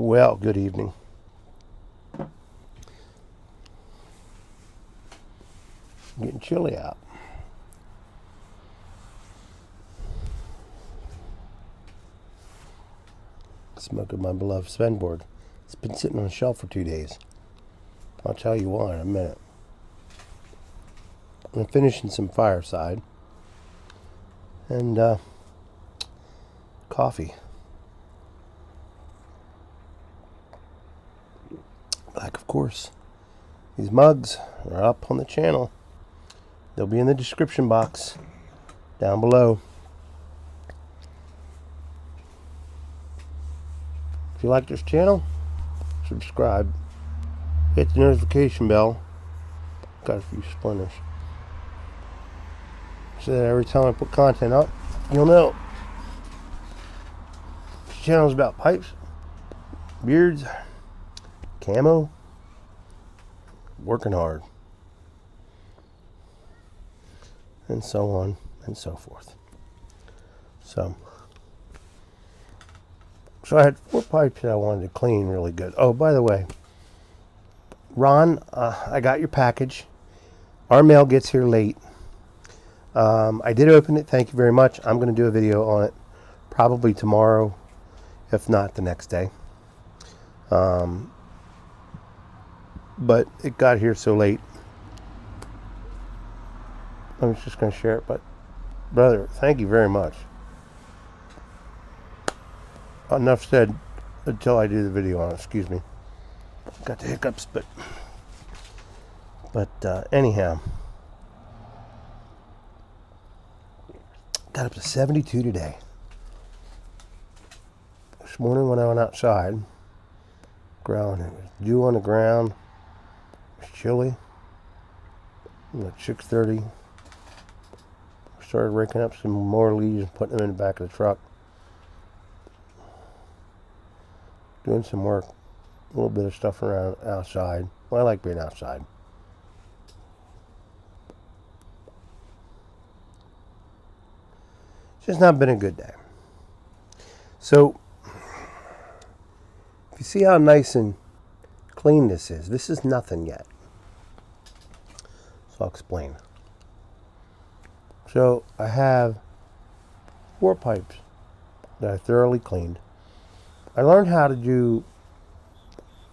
Well, good evening. Getting chilly out. Smoking my beloved Svenborg. It's been sitting on a shelf for 2 days. I'll tell you why in a minute. I'm finishing some Fireside and coffee. Like, of course, these mugs are up on the channel. They'll be in the description box down below. If you like this channel, subscribe. Hit the notification bell. Got a few splinters. So that every time I put content up, you'll know. This channel is about pipes, beards, camo, working hard, and so on and so forth. So I had 4 pipes that I wanted to clean really good. Oh, by the way, Ron, I got your package. Our mail gets here late. I did open it. Thank you very much. I'm going to do a video on it probably tomorrow, if not the next day. But it got here so late. I was just going to share it. But, brother, thank you very much. Enough said until I do the video on it. Excuse me. Got the hiccups, but anyhow. Got up to 72 today. This morning when I went outside, ground, it was dew on the ground. It was chilly. At 6:30, started raking up some more leaves and putting them in the back of the truck. Doing some work, a little bit of stuff around outside. Well, I like being outside. It's just not been a good day. So, if you see how nice and clean this is nothing yet. So I'll explain. So I have 4 pipes that I thoroughly cleaned. I learned how to do,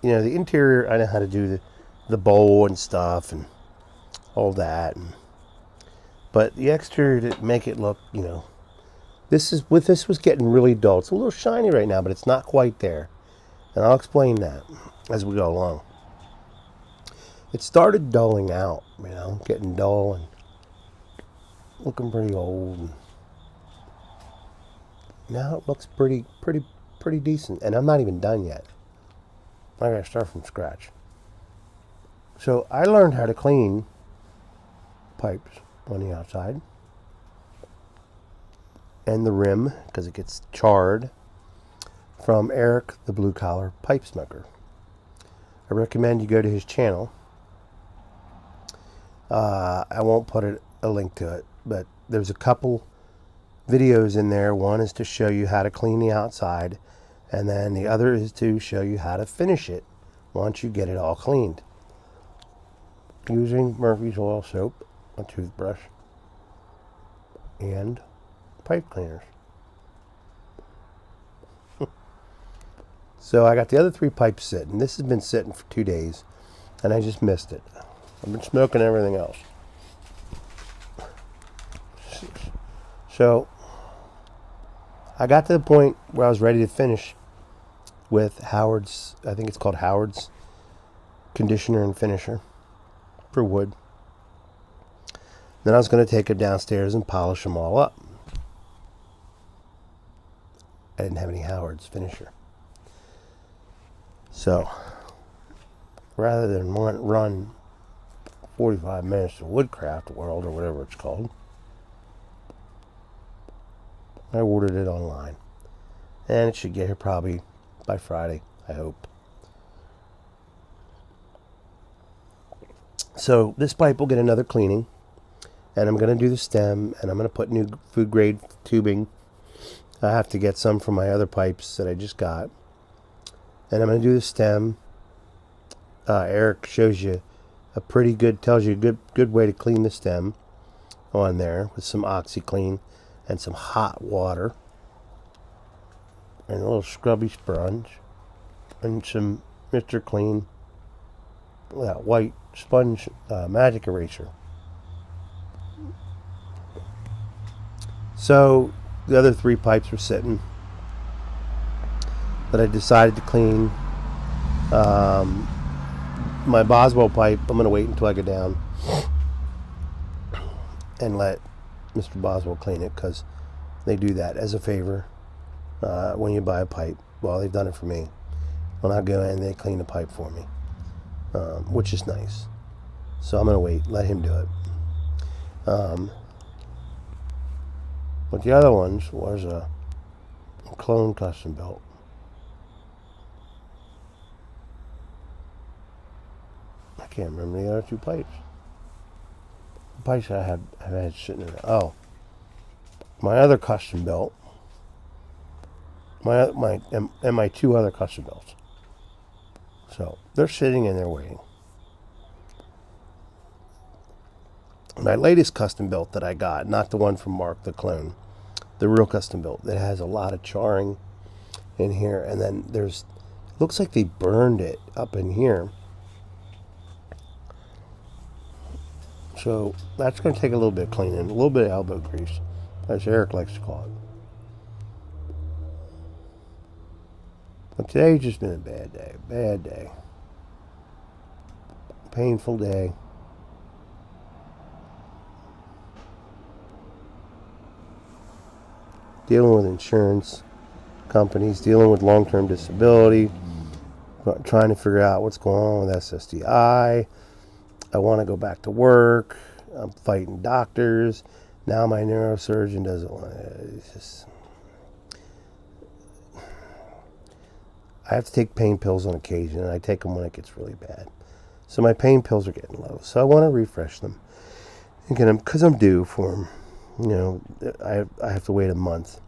the interior. I know how to do the bowl and stuff and all that. But the exterior, to make it look, this was getting really dull. It's a little shiny right now, but it's not quite there. And I'll explain that as we go along. It started dulling out, getting dull and looking pretty old. And now it looks pretty decent, and I'm not even done yet. I gotta start from scratch. So I learned how to clean pipes on the outside and the rim, because it gets charred, from Eric, the blue collar pipe smoker. I recommend you go to his channel. I won't put a link to it, but there's a couple videos in there. One is to show you how to clean the outside, and then the other is to show you how to finish it once you get it all cleaned. Using Murphy's oil soap, a toothbrush, and pipe cleaners. So I got the other 3 pipes sitting. This has been sitting for 2 days, and I just missed it. I've been smoking everything else. So I got to the point where I was ready to finish with Howard's, I think it's called Howard's conditioner and finisher for wood. Then I was going to take it downstairs and polish them all up. I didn't have any Howard's finisher. So rather than run 45 minutes to Woodcraft World or whatever it's called, I ordered it online. And it should get here probably by Friday, I hope. So this pipe will get another cleaning. And I'm going to do the stem. And I'm going to put new food grade tubing. I have to get some from my other pipes that I just got. And I'm going to do the stem. Eric shows you tells you a good way to clean the stem on there with some OxyClean and some hot water and a little scrubby sponge and some Mr. Clean, that white sponge magic eraser. So the other 3 pipes were sitting that I decided to clean. My Boswell pipe, I'm going to wait until I go down and let Mr. Boswell clean it, because they do that as a favor when you buy a pipe. Well, they've done it for me. When I go in, they clean the pipe for me, which is nice. So I'm going to wait, let him do it. But the other ones was a clone custom built. I can't remember the other 2 pipes. The pipes I have had sitting there. Oh, my other custom built. My 2 other custom builts. So they're sitting and they're waiting. My latest custom built that I got, not the one from Mark, the clone, the real custom built that has a lot of charring in here, and then looks like they burned it up in here. So that's going to take a little bit of cleaning, a little bit of elbow grease, as Eric likes to call it. But today's just been a bad day. Painful day. Dealing with insurance companies, dealing with long-term disability, trying to figure out what's going on with SSDI. I want to go back to work. I'm fighting doctors. Now my neurosurgeon doesn't want to. I have to take pain pills on occasion, and I take them when it gets really bad. So my pain pills are getting low. So I want to refresh them and get them, because I'm due for them. You know, I have to wait a month.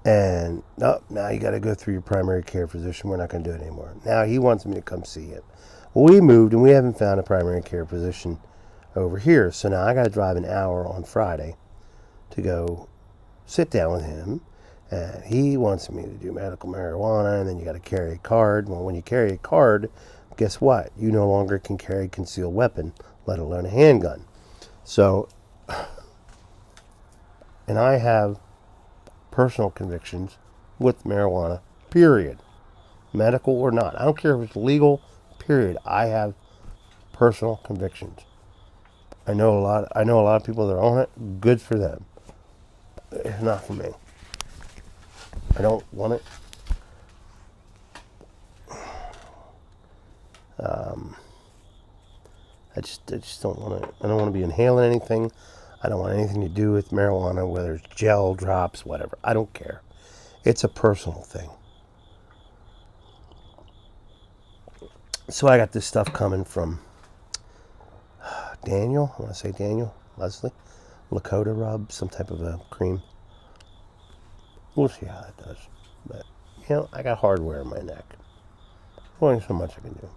And now you got to go through your primary care physician. We're not going to do it anymore. Now he wants me to come see him. Well, we moved and we haven't found a primary care physician over here. So now I got to drive an hour on Friday to go sit down with him. And he wants me to do medical marijuana, and then you got to carry a card. Well, when you carry a card, guess what? You no longer can carry a concealed weapon, let alone a handgun. So, and I have personal convictions with marijuana, period. Medical or not. I don't care if it's legal, period. I have personal convictions. I know a lot of people that are on it. Good for them. It's not for me. I don't want it. I just don't want to. I don't want to be inhaling anything. I don't want anything to do with marijuana, whether it's gel, drops, whatever. I don't care. It's a personal thing. So I got this stuff coming from Daniel. I want to say Leslie. Lakota rub, some type of a cream. We'll see how that does. But, I got hardware in my neck. Only so much I can do.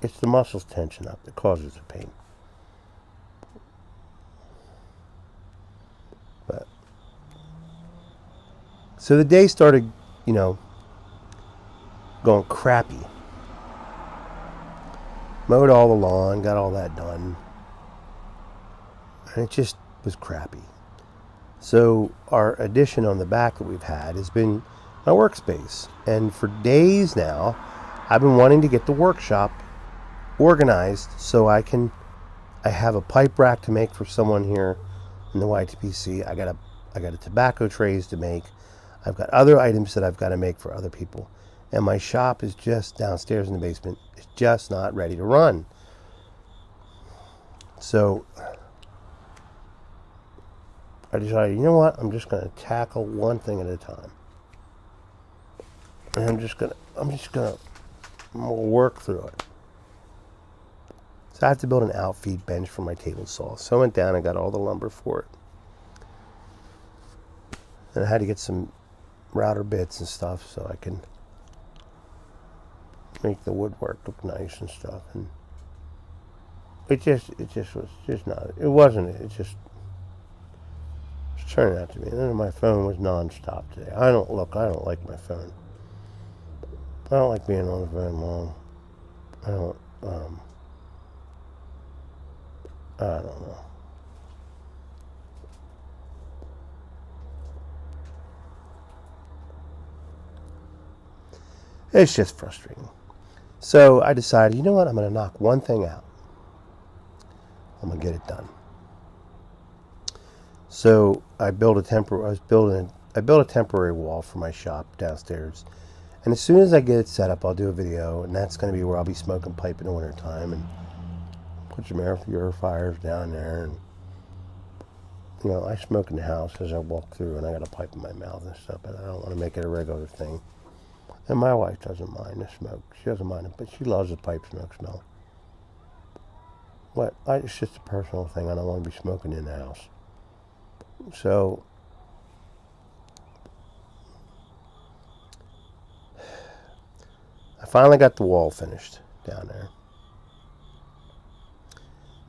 It's the muscles tension up that causes the pain. But, so the day started, going crappy. Mowed all the lawn, got all that done. And it just was crappy. So our addition on the back that we've had has been my workspace. And for days now, I've been wanting to get the workshop organized so I have a pipe rack to make for someone here in the YTPC. I got a tobacco trays to make. I've got other items that I've got to make for other people. And my shop is just downstairs in the basement. It's just not ready to run. So I decided, you know what? I'm just going to tackle one thing at a time. And I'm just going to work through it. So I have to build an outfeed bench for my table saw. So I went down and got all the lumber for it. And I had to get some router bits and stuff so I can make the woodwork look nice and stuff. And it just was just not. It wasn't. It just was turning out to be. And then my phone was nonstop today. I don't like my phone. I don't like being on the phone long. I don't. I don't know. It's just frustrating. So I decided, you know what? I'm going to knock one thing out. I'm going to get it done. So I built a temporary wall for my shop downstairs. And as soon as I get it set up, I'll do a video, and that's going to be where I'll be smoking pipe in the wintertime and put some air purifiers down there. And you know, I smoke in the house as I walk through, and I got a pipe in my mouth and stuff, but I don't want to make it a regular thing. And my wife doesn't mind the smoke. She doesn't mind it, but she loves the pipe smoke smell. But it's just a personal thing. I don't want to be smoking in the house. So I finally got the wall finished down there.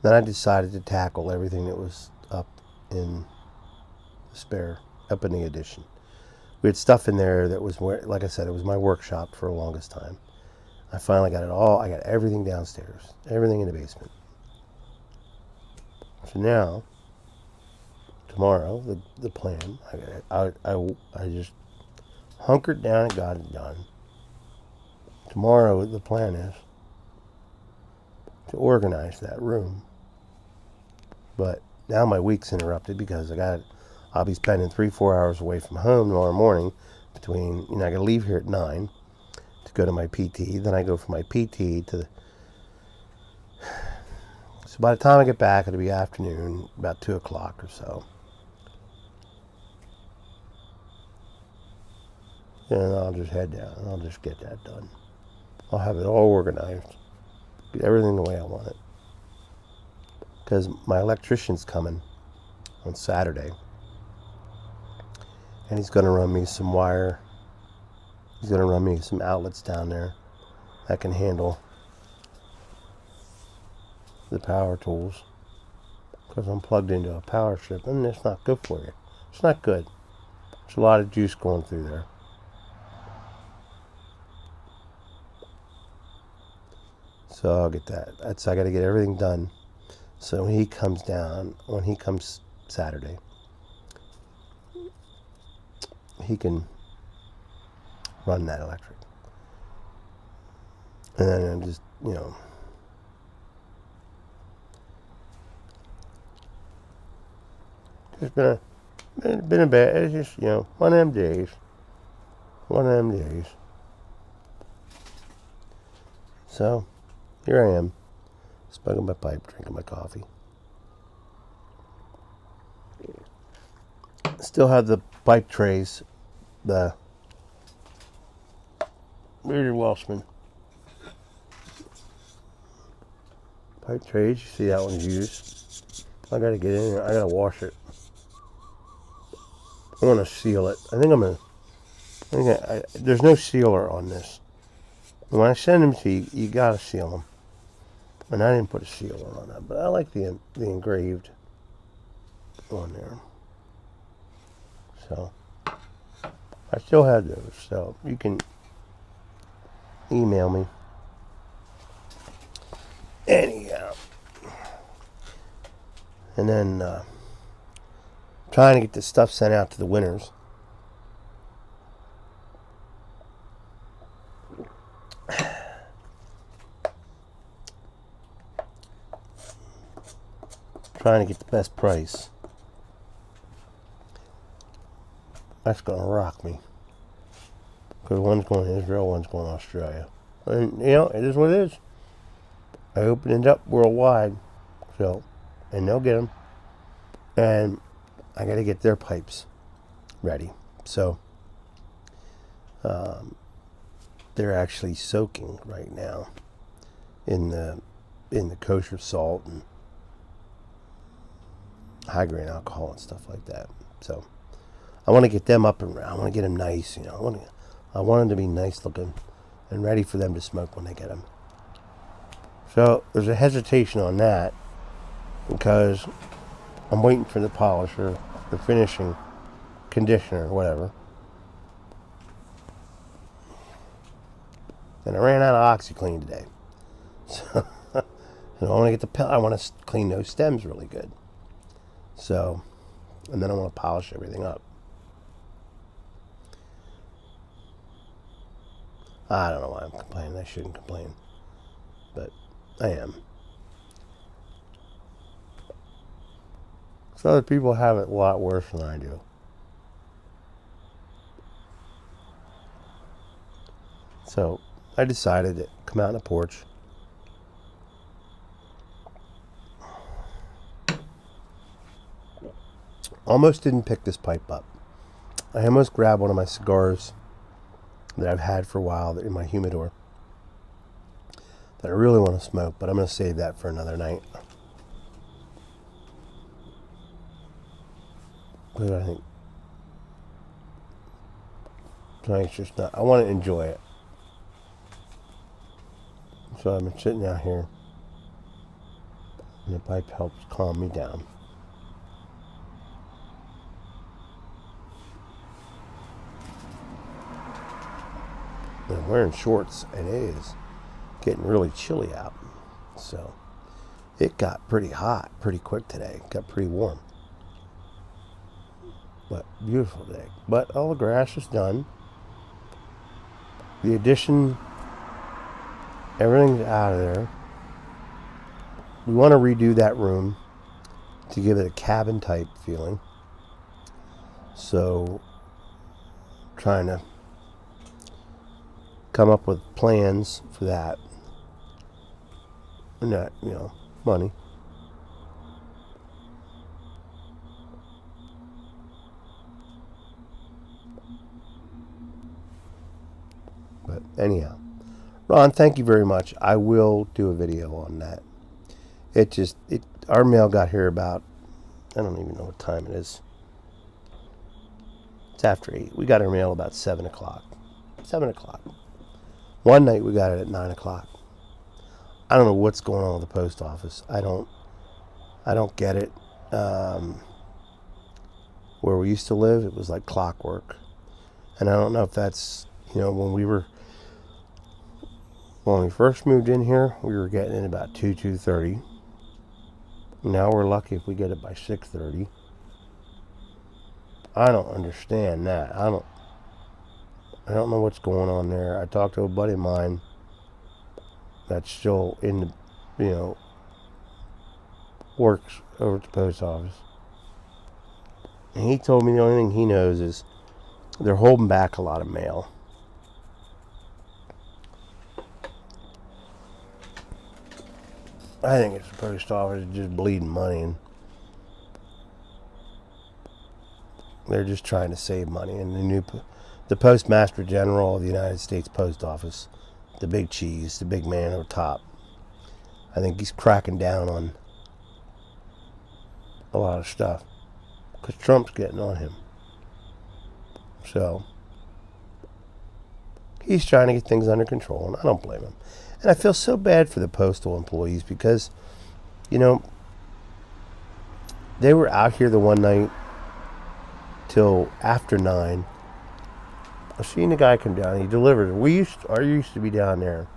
Then I decided to tackle everything that was up in the addition. We had stuff in there that was, like I said, it was my workshop for the longest time. I finally got it all. I got everything downstairs, everything in the basement. So now, tomorrow, the plan, I just hunkered down and got it done. Tomorrow, the plan is to organize that room. But now my week's interrupted because I'll be spending 3-4 hours away from home tomorrow morning. I got to leave here at 9 to go to my PT. Then I go from my PT to so by the time I get back, it'll be afternoon, about 2 o'clock or so. And I'll just head down and I'll just get that done. I'll have it all organized, get everything the way I want it. Because my electrician's coming on Saturday. And he's going to run me some wire. He's going to run me some outlets down there that can handle the power tools. Because I'm plugged into a power strip, and it's not good for you. It's not good. There's a lot of juice going through there. So I'll get that. I got to get everything done. So when he comes Saturday, he can run that electric. And then I'm just, it's been a bad, it's just, one of them days. So, here I am, smoking my pipe, drinking my coffee. Still have the pipe trays, the bearded Welshman pipe trays. You see that one's used. I gotta get in there. I gotta wash it. I want to seal it. There's no sealer on this. When I send them to you, you gotta seal them. And I didn't put a sealer on that, but I like the engraved on there. So I still have those, so you can email me. Anyhow, and then trying to get this stuff sent out to the winners. Trying to get the best price. That's going to rock me. Because one's going to Israel, one's going to Australia. And, it is what it is. I hope it ends up worldwide. So, and they'll get them. And I got to get their pipes ready. So, they're actually soaking right now in the kosher salt and high grain alcohol and stuff like that. So I want to get them up and I want to get them nice. I want them to be nice looking and ready for them to smoke when they get them. So there's a hesitation on that because I'm waiting for the polisher, the finishing conditioner, whatever. And I ran out of OxyClean today. So I want to I want to clean those stems really good. So, and then I want to polish everything up. I don't know why I'm complaining. I shouldn't complain. But I am. So other people have it a lot worse than I do. So I decided to come out on the porch. Almost didn't pick this pipe up. I almost grabbed one of my cigars that I've had for a while in my humidor that I really want to smoke, but I'm going to save that for another night. But I think tonight's just not. I want to enjoy it. So I've been sitting out here, and the pipe helps calm me down. I'm wearing shorts, and it is getting really chilly out. So it got pretty hot pretty quick today. It got pretty warm. But beautiful day. But all the grass is done. The addition, everything's out of there. We want to redo that room to give it a cabin type feeling. So trying to come up with plans for that. And that, money. But anyhow, Ron, thank you very much. I will do a video on that. Our mail got here about, I don't even know what time it is. It's after 8. We got our mail about 7 o'clock. 7 o'clock. One night we got it at 9 o'clock. I don't know what's going on with the post office. I don't get it. Where we used to live, it was like clockwork. And I don't know if that's, when we first moved in here, we were getting in about 2:30. Now we're lucky if we get it by 6:30. I don't understand that. I don't know what's going on there. I talked to a buddy of mine that's still in the, works over at the post office. And he told me the only thing he knows is they're holding back a lot of mail. I think it's the post office just bleeding money, and they're just trying to save money. And the Postmaster General of the United States Post Office, the big cheese, the big man on top, I think he's cracking down on a lot of stuff because Trump's getting on him. So he's trying to get things under control, and I don't blame him. And I feel so bad for the postal employees because, they were out here the one night till after 9. I seen the guy come down. He delivered. I used to be down there,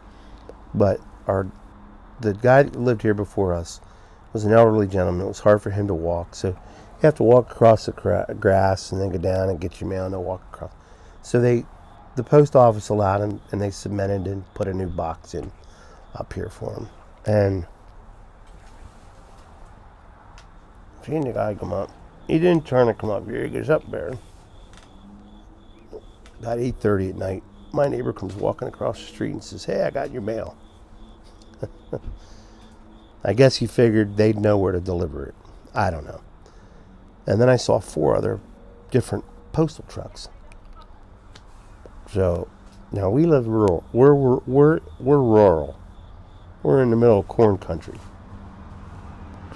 but the guy that lived here before us was an elderly gentleman. It was hard for him to walk, so you have to walk across the grass and then go down and get your mail and then walk across. So the post office allowed him, and they cemented and put a new box in up here for him. And seen the guy come up. He didn't turn to come up here. He goes up there. About 8:30 at night, my neighbor comes walking across the street and says, "Hey, I got your mail." I guess he figured they'd know where to deliver it. I don't know. And then I saw 4 other different postal trucks. So now we live rural. We're rural. We're in the middle of corn country.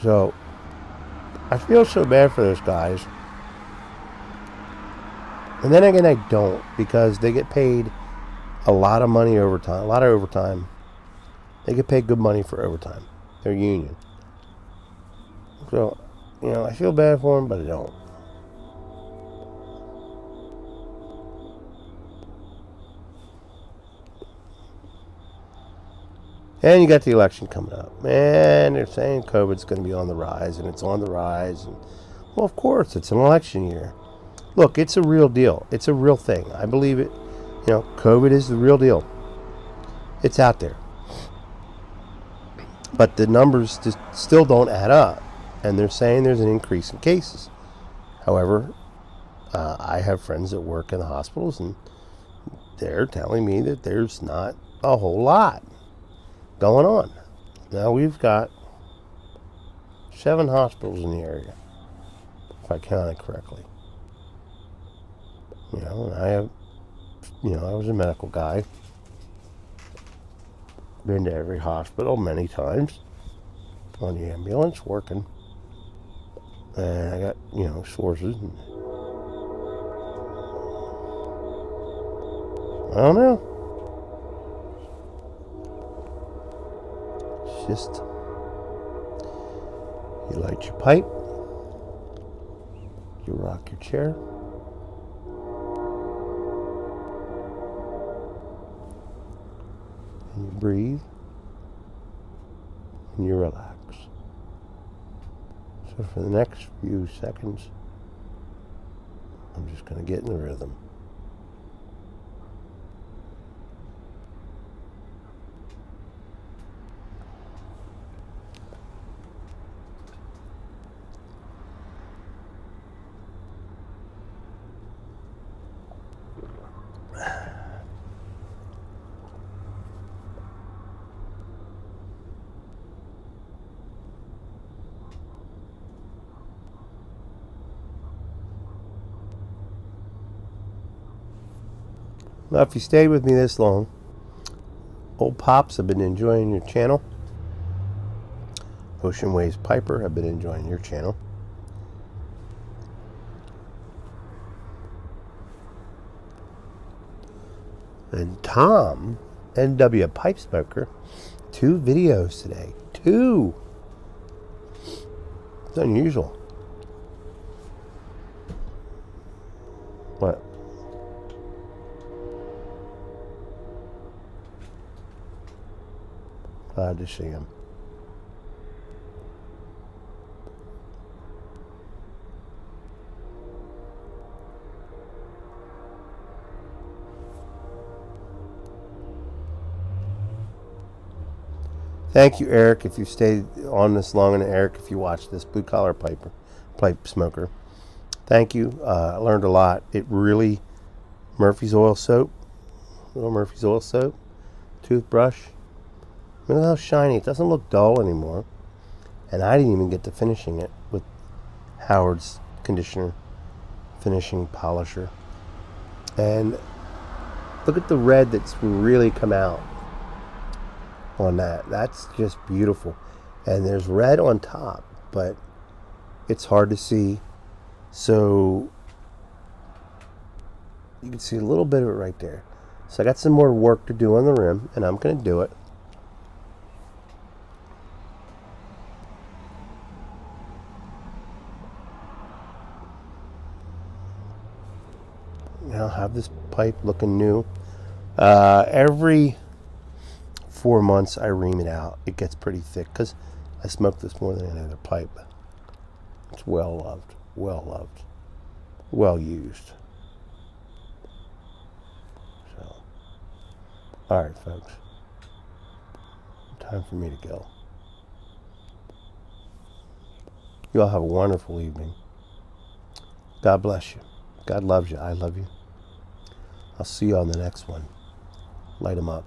So I feel so bad for those guys And then again, I don't, because they get paid a lot of money overtime, a lot of overtime. They get paid good money for overtime. They're union. So, I feel bad for them, but I don't. And you got the election coming up. Man, they're saying COVID's going to be on the rise, and it's on the rise. And, well, of course, it's an election year. Look, it's a real deal. It's a real thing. I believe it. COVID is the real deal. It's out there. But the numbers just still don't add up. And they're saying there's an increase in cases. However, I have friends that work in the hospitals, and they're telling me that there's not a whole lot going on. Now, we've got 7 hospitals in the area, if I counted correctly. And I have, I was a medical guy. Been to every hospital many times on the ambulance working. And I got, sources. I don't know. It's just, you light your pipe, you rock your chair, and you breathe, and you relax. So for the next few seconds, I'm just going to get in the rhythm. Now, if you stayed with me this long, old Pops, I've been enjoying your channel. Ocean Waves Piper, I've been enjoying your channel. And Tom, NW Pipe Smoker, 2 videos today. 2! It's unusual. What? Glad to see him. Thank you, Eric, if you stayed on this long, and Eric, if you watched this, Blue Collar Pipe Smoker. Thank you. I learned a lot. It really, little Murphy's Oil Soap, toothbrush. Look how shiny. It doesn't look dull anymore. And I didn't even get to finishing it with Howard's conditioner finishing polisher. And look at the red that's really come out on that. That's just beautiful. And there's red on top, but it's hard to see. So you can see a little bit of it right there. So I got some more work to do on the rim, and I'm going to do it. I'll have this pipe looking new. Every 4 months I ream it out. It gets pretty thick because I smoke this more than any other pipe. It's well loved, well used. So, all right, folks. Time for me to go. You all have a wonderful evening. God bless you. God loves you. I love you. I'll see you on the next one. Light 'em up.